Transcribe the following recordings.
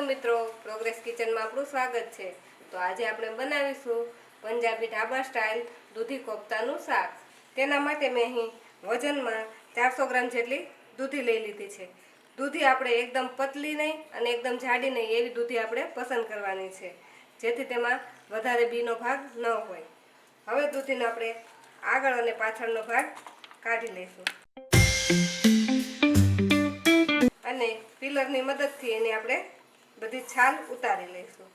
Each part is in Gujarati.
મિત્રો, પ્રોગ્રેસ કિચનમાં આપણું સ્વાગત છે। તો આજે આપણે બનાવીશું પંજાબી ઢાબા સ્ટાઇલ દૂધી કોફતાનું શાક। તેના માટે મેં અહીં વજનમાં 400 ગ્રામ જેટલી દૂધી લઈ લીધી છે। દૂધી આપણે એકદમ પતલી નહીં અને એકદમ જાડી નહીં એવી દૂધી આપણે પસંદ કરવાની છે, જેથી તેમાં વધારે બીનો ભાગ ન હોય। હવે દૂધીને આપણે આગળ અને પાછળનો ભાગ કાઢી લઈશું અને પીલરની મદદથી એને આપણે બધી છાલ ઉતારી લઈશું।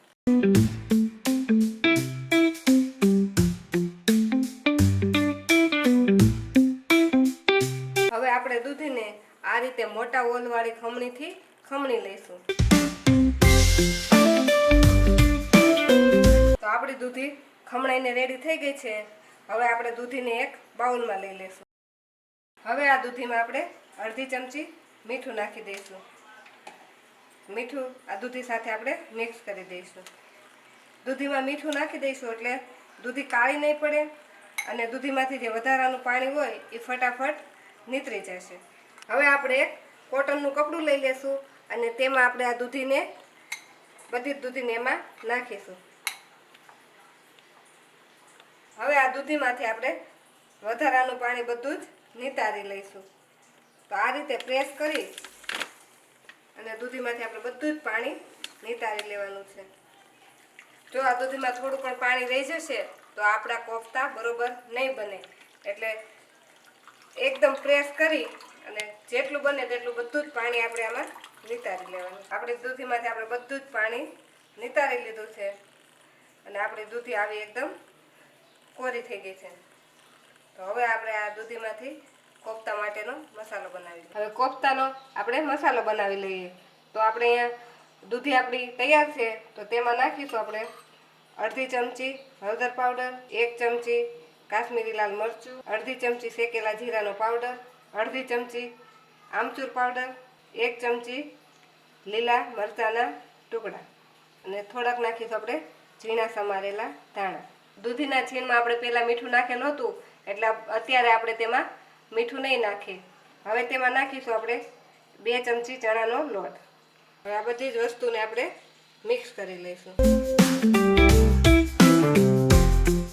હવે આપણે દૂધીને આ રીતે મોટા ઓલવાળી ખમણીથી ખમણી લઈશું। તો આપણી દૂધી ખમણાઈને રેડી થઈ ગઈ છે। હવે આપણે દૂધીને એક બાઉલમાં લઈ લઈશું। હવે આ દૂધીમાં આપણે અડધી ચમચી મીઠું નાખી દઈશું। મીઠું આ દૂધી સાથે આપણે મિક્સ કરી દઈશું। દૂધીમાં મીઠું નાખી દઈશું એટલે દૂધી કાળી નહીં પડે અને દૂધીમાંથી જે વધારાનું પાણી હોય એ ફટાફટ નીતરી જશે। હવે આપણે એક કોટનનું કપડું લઈ લેશું અને તેમાં આપણે આ દૂધીને બધી દૂધીને એમાં નાખીશું। હવે આ દૂધીમાંથી આપણે વધારાનું પાણી બધું જ નિતારી લઈશું। તો આ રીતે પ્રેસ કરી અને દૂધીમાંથી આપણે બધું જ પાણી નિતારી લેવાનું છે। જો આ દૂધીમાં થોડું પણ પાણી રહી જશે તો આપણા કોફતા બરોબર નહીં બને, એટલે એકદમ પ્રેસ કરી અને જેટલું બને તેટલું બધું જ પાણી આપણે આમાં નિતારી લેવાનું। આપણી દૂધીમાંથી આપણે બધું જ પાણી નિતારી લીધું છે અને આપણી દૂધી આવી એકદમ કોરી થઈ ગઈ છે। તો હવે આપણે આ દૂધીમાંથી કોફતા માટેનો મસાલો બનાવી લઈએ। હવે કોફતાનો આપણે મસાલો બનાવી લઈએ। તો આપણે અહીંયા દૂધી આપણી તૈયાર છે, તો તેમાં નાખીશું આપણે અડધી ચમચી હળદર પાવડર, 1 ચમચી કાશ્મીરી લાલ મરચું, અડધી ચમચી શેકેલા જીરાનો પાવડર, અડધી ચમચી આમચૂર પાવડર, 1 ચમચી લીલા મરચાંના ટુકડા અને થોડાક નાખીશું આપણે ઝીણા સમારેલા ધાણા। દૂધીના છીણમાં આપણે પહેલાં મીઠું નાખેલું હતું, એટલે અત્યારે આપણે તેમાં મીઠું નહીં નાખીએ। હવે તેમાં નાખીશું આપણે 2 ચમચી ચણાનો લોટ। હવે આ બધી જ વસ્તુને આપણે મિક્સ કરી લઈશું।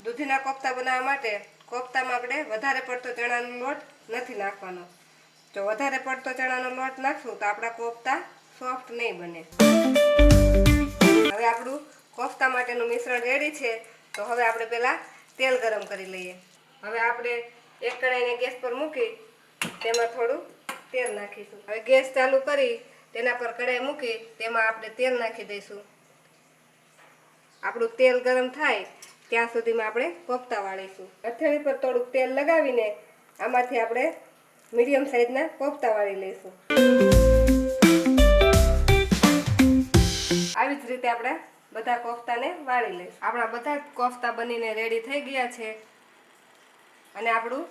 દૂધીના કોફતા બનાવવા માટે કોફતામાં આપણે વધારે પડતો ચણાનો લોટ નથી નાખવાનો। જો વધારે પડતો ચણાનો લોટ નાખશું તો આપણા કોફતા સોફ્ટ નહીં બને। હવે આપણું કોફતા માટેનું મિશ્રણ રેડી છે, તો હવે આપણે પહેલાં તેલ ગરમ કરી લઈએ। હવે આપણે એક કઢાઈને ગેસ પર મૂકી તેમાં થોડું તેલ નાખીશું। હવે ગેસ ચાલુ કરી તેના પર કઢાઈ મૂકી તેમાં આપણે તેલ નાખી દઈશું। આપણું તેલ ગરમ થાય ત્યાં સુધીમાં આપણે કોફતા વાળીશું। હથેળી પર થોડુંક તેલ લગાવીને આમાંથી આપણે મીડિયમ સાઈઝના કોફતા વાળી લઈશું। આવી જ રીતે આપણે બધા કોફતાને વાળી લઈશું। આપણા બધા જ કોફતા બનીને રેડી થઈ ગયા છે અને આપણું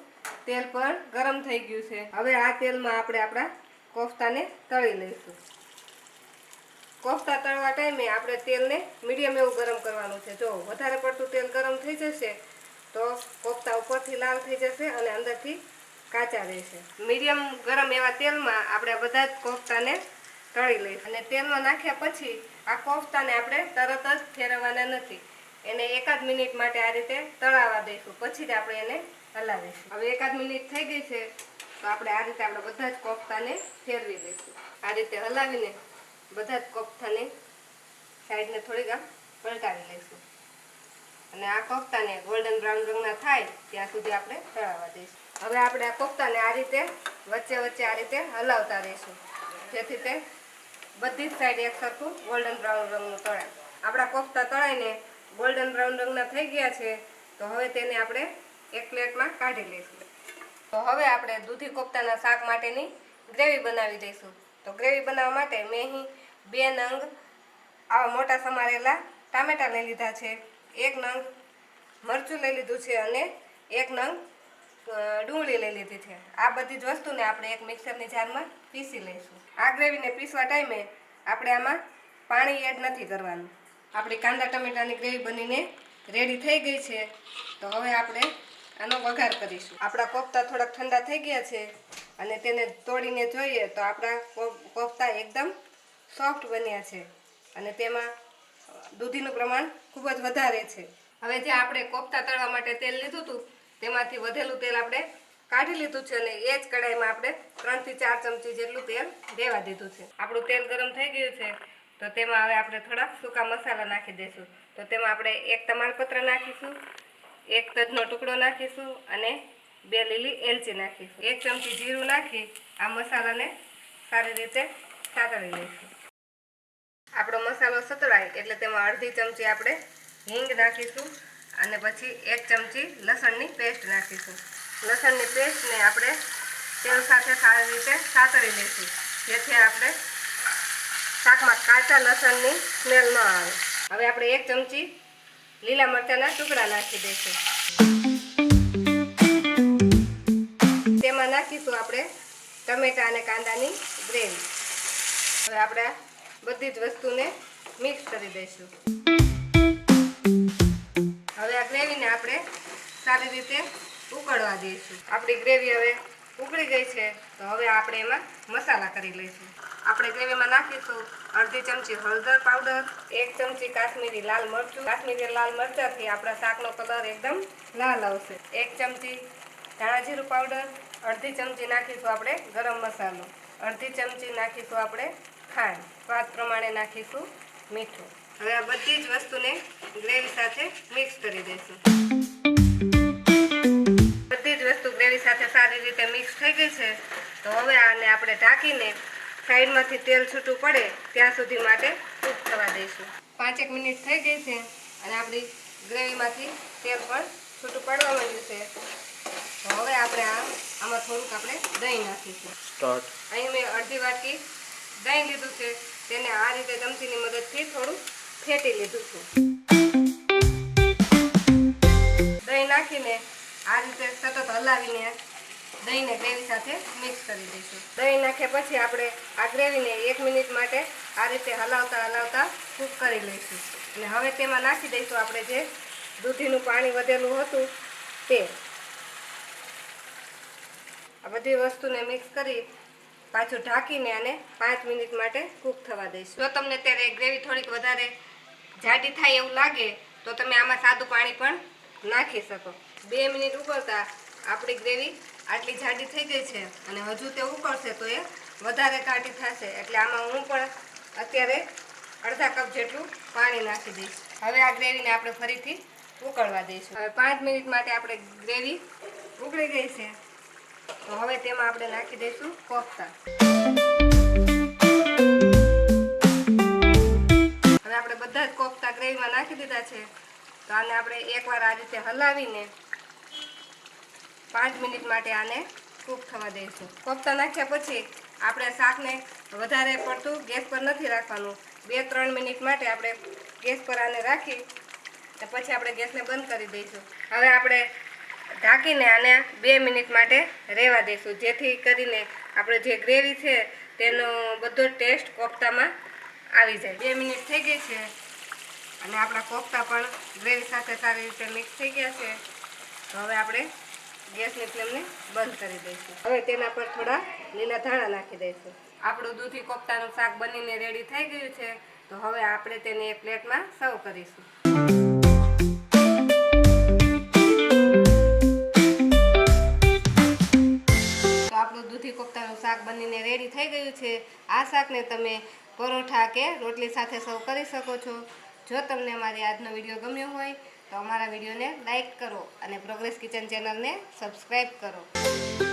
તેલ પણ ગરમ થઈ ગયું છે। હવે આ તેલમાં આપણે આપણા કોફતાને તળી લઈશું। કોફતા તળવા ટાઈમે આપણે તેલને મીડિયમ એવું ગરમ કરવાનું છે। જો વધારે પડતું તેલ ગરમ થઈ જશે તો કોફતા ઉપરથી લાલ થઈ જશે અને અંદરથી કાચા રહેશે। મીડિયમ ગરમ એવા તેલમાં આપણે બધા જ કોફતાને તળી લઈશું અને તેલમાં નાખ્યા પછી આ કોફતાને આપણે તરત જ ફેરવવાના નથી, એને 1 મિનિટ માટે આ રીતે તળાવવા દઈશું, પછી જ આપણે એને હલાવીશું। હવે 1 મિનિટ થઈ ગઈ છે, તો આપણે આ રીતે આપણે બધા જ કોફતાને ફેરવી લઈશું। આ રીતે હલાવીને બધા જ કોફતાને સાઈડને થોડીક આમ પલટાવી લઈશું અને આ કોફતાને ગોલ્ડન બ્રાઉન રંગના થાય ત્યાં સુધી આપણે તળાવવા દઈશું। હવે આપણે આ કોફતાને આ રીતે વચ્ચે વચ્ચે આ રીતે હલાવતા રહીશું, જેથી તે બધી જ સાઈડ એક સરખું ગોલ્ડન બ્રાઉન રંગનું તળાય। આપણા કોફતા તળાઈને ગોલ્ડન બ્રાઉન રંગના થઈ ગયા છે, તો હવે તેને આપણે એક પ્લેટમાં કાઢી લઈશું। તો હવે આપણે દૂધી કોફતાના શાક માટેની ગ્રેવી બનાવી દઈશું। તો ગ્રેવી બનાવવા માટે મેં અહીં 2 નંગ આવા મોટા સમારેલા ટામેટાં લઈ લીધા છે, 1 નંગ મરચું લઈ લીધું છે અને 1 નંગ ડુંગળી લઈ લીધી છે। આ બધી જ વસ્તુને આપણે એક મિક્સરની જારમાં પીસી લઈશું। આ ગ્રેવીને પીસવા ટાઈમે આપણે આમાં પાણી એડ નથી કરવાનું। આપણી કાંદા ટમેટાની ગ્રેવી બનીને રેડી થઈ ગઈ છે, તો હવે આપણે આનો વઘાર કરીશું। આપણા કોફતા થોડાક ઠંડા થઈ ગયા છે અને તેને તોડીને જોઈએ તો આપણા કોફતા એકદમ સોફ્ટ બન્યા છે। અને તેમાં દૂધીનું પ્રમાણ ખૂબ જ વધારે છે. હવે જે આપણે કોફતા તળવા માટે તેલ લીધું હતું તેમાંથી વધેલું તેલ આપણે કાઢી લીધું છે અને એ જ કઢાઈમાં આપણે 3 થી 4 ચમચી જેટલું તેલ દેવા દીધું છે. આપણું તેલ ગરમ થઈ ગયું છે તો તેમાં હવે આપણે થોડા સૂકા મસાલા નાખી દઈશું. તો તેમાં આપણે 1 તમાલપત્ર નાખીશું, 1 તજનો ટુકડો નાખીશું અને 2 લીલી એલચી નાખીશું. 1 ચમચી જીરું નાખી આ મસાલાને સારી રીતે સાતળી લઈશું. આપણો મસાલો સતળાય એટલે તેમાં અડધી ચમચી આપણે હિંગ નાખીશું અને પછી 1 ચમચી લસણની પેસ્ટ નાખીશું. લસણની પેસ્ટને આપણે તેલ સાથે સારી રીતે સાતળી લઈશું, જેથી આપણે શાકમાં કાચા લસણની સ્મેલ ન આવે. હવે આપણે 1 ચમચી લીલા મરચાંના ટુકડા નાખી દઈશું. તેમાં નાખીશું આપણે ટમેટા અને કાંદાની ગ્રેવી. હવે આપણે બધી જ વસ્તુને મિક્સ કરી દઈશું. હવે આ ગ્રેવીને આપણે સારી રીતે ઉકળવા દઈશું. આપણી ગ્રેવી હવે ઉકળી ગઈ છે તો હવે આપણે એમાં મસાલા કરી લઈશું. આપણે ગ્રેવીમાં નાખીશું અડધી ચમચી હળદર પાવડર, 1 ચમચી કાશ્મીરી લાલ મરચું. કાશ્મીરી લાલ મરચાંથી આપણા શાકનો કલર એકદમ લાલ આવશે. 1 ચમચી ધાણા જીરું પાવડર, અડધી ચમચી નાખીશું આપણે ગરમ મસાલો, અડધી ચમચી નાખીશું આપણે ખાંડ, સ્વાદ પ્રમાણે નાખીશું મીઠું. હવે આ બધી જ વસ્તુને ગ્રેવી સાથે મિક્સ કરી દઈશું. બધી જ વસ્તુ ગ્રેવી સાથે સારી રીતે મિક્સ થઈ ગઈ છે તો હવે આને આપણે ઢાંકીને સાઈડમાંથી તેલ છૂટું પડે ત્યાં સુધી માટે કૂક થવા દઈશું. 5 મિનિટ થઈ ગઈ છે અને આપણી ગ્રેવીમાંથી તેલ પણ છૂટું પડવા માંડ્યું છે. તો હવે આપણે આમાં થોડુંક આપણે દહીં નાખીશું. અહીં મેં અડધી વાટકી દહીં લીધું છે, તેને આ રીતે ચમચીની મદદથી થોડું ફેટી લીધું છે. દહીં નાખીને આ રીતે સતત હલાવીને દહીંને ગ્રેવી સાથે મિક્સ કરી દઈશું. દહીં નાખ્યા પછી આપણે આ ગ્રેવીને 1 મિનિટ માટે આ રીતે હલાવતા હલાવતા કૂક કરી લઈશું. અને હવે તેમાં નાખી દઈશું આપણે જે દૂધીનું પાણી વધેલું હતું તે. આ બધી વસ્તુને મિક્સ કરી પાછું ઢાંકીને અને 5 મિનિટ માટે કૂક થવા દઈશું. જો તમને ત્યારે ગ્રેવી થોડીક વધારે જાડી થાય એવું લાગે તો તમે આમાં સાદું પાણી પણ નાખી શકો. 2 મિનિટ ઉકળતા આપણી ગ્રેવી આટલી જાડી થઈ ગઈ છે અને હજુ તે ઉકળશે તો એ વધારે ઘાટી થશે, એટલે આમાં હું પણ અત્યારે અડધા કપ જેટલું પાણી નાખી દઈશ. હવે આ ગ્રેવીને આપણે ફરીથી ઉકળવા દઈશું. હવે 5 મિનિટ માટે આપણે ગ્રેવી ઉકળી ગઈ છે તો હવે તેમાં આપણે નાખી દઈશું કોફતા. હવે આપણે બધા જ કોફતા ગ્રેવીમાં નાખી દીધા છે તો આને આપણે એકવાર આ રીતે હલાવીને 5 મિનિટ માટે આને કૂક થવા દઈશું. કોફતા નાખ્યા પછી આપણે શાકને વધારે પડતું ગેસ પર નથી રાખવાનું. 2-3 મિનિટ માટે આપણે ગેસ પર આને રાખી પછી આપણે ગેસને બંધ કરી દઈશું. હવે આપણે ઢાંકીને આને 2 મિનિટ માટે રહેવા દઈશું, જેથી કરીને આપણે જે ગ્રેવી છે તેનો બધો ટેસ્ટ કોફતામાં આવી જાય. 2 મિનિટ થઈ ગઈ છે અને આપણા કોફતા પણ ગ્રેવી સાથે સારી રીતે મિક્સ થઈ ગયા છે. તો હવે આપણે ગેસની ફ્લેમને બંધ કરી દઈશું. હવે તેના પર થોડા લીલા ધાણા નાખી દઈશું. આપણું દૂધી કોફતાનું શાક બનીને રેડી થઈ ગયું છે તો હવે આપણે તેને એક પ્લેટમાં સર્વ કરીશું. તો આપણું દૂધી કોફતાનું શાક બનીને રેડી થઈ ગયું છે. આ શાકને તમે પરોઠા કે રોટલી સાથે સર્વ કરી શકો છો. જો તમને અમારી આજનો વિડીયો ગમ્યો હોય તો અમારા વિડીયોને લાઈક કરો અને પ્રોગ્રેસ કિચન ચેનલને સબસ્ક્રાઈબ કરો.